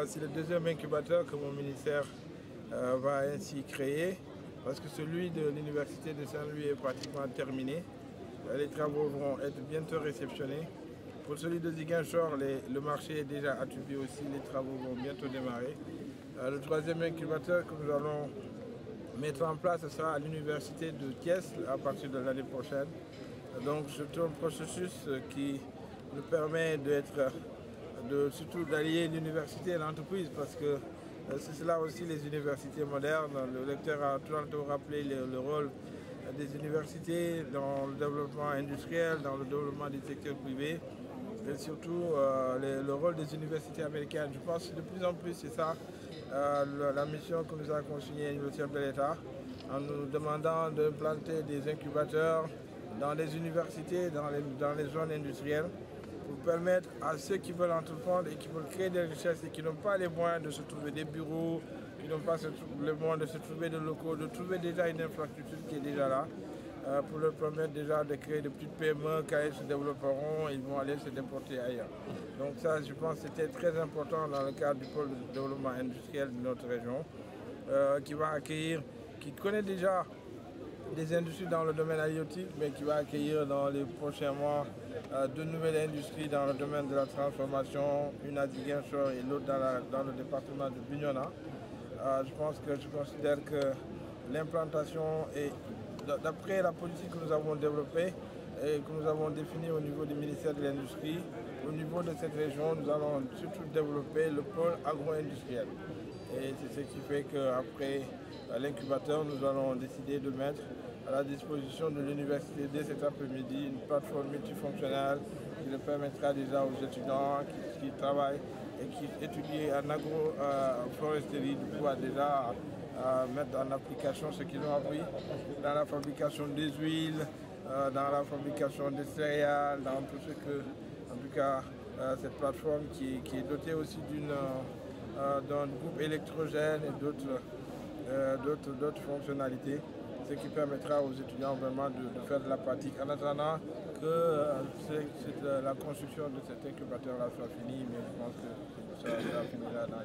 C'est le deuxième incubateur que mon ministère va ainsi créer, parce que celui de l'Université de Saint-Louis est pratiquement terminé. Les travaux vont être bientôt réceptionnés. Pour celui de Ziguinchor, le marché est déjà attribué aussi, les travaux vont bientôt démarrer. Le troisième incubateur que nous allons mettre en place, ce sera à l'Université de Thiès à partir de l'année prochaine. Donc c'est un processus qui nous permet surtout d'allier l'université et l'entreprise, parce que c'est cela aussi les universités modernes. Le lecteur a tout rappelé le rôle des universités dans le développement industriel, dans le développement du secteur privé, et surtout le rôle des universités américaines. Je pense que de plus en plus c'est ça la mission que nous a consignée le chef de l'État, en nous demandant de planter des incubateurs dans les universités, dans les zones industrielles, pour permettre à ceux qui veulent entreprendre et qui veulent créer des richesses et qui n'ont pas les moyens de se trouver des bureaux, qui n'ont pas les moyens de se trouver des locaux, de trouver déjà une infrastructure qui est déjà là, pour leur permettre déjà de créer de petites PME. Quand ils se développeront, ils vont aller se déporter ailleurs. Donc ça, je pense que c'était très important dans le cadre du pôle de développement industriel de notre région, qui connaît déjà des industries dans le domaine halieutique, mais qui va accueillir dans les prochains mois deux nouvelles industries dans le domaine de la transformation, une à Ziguinchor et l'autre dans le département de Bignona. Je considère que l'implantation, d'après la politique que nous avons développée et que nous avons définie au niveau du ministère de l'Industrie, au niveau de cette région, nous allons surtout développer le pôle agro-industriel. Et c'est ce qui fait qu'après l'incubateur, nous allons décider de mettre à la disposition de l'université dès cet après-midi une plateforme multifonctionnelle qui le permettra déjà aux étudiants qui travaillent et qui étudient en agroforesterie de pouvoir déjà mettre en application ce qu'ils ont appris dans la fabrication des huiles, dans la fabrication des céréales, dans tout ce que, en tout cas, cette plateforme qui est dotée aussi d'un groupe électrogène et d'autres fonctionnalités, ce qui permettra aux étudiants vraiment de faire de la pratique en attendant que la construction de cet incubateur-là soit finie, mais je pense que ça sera fini là.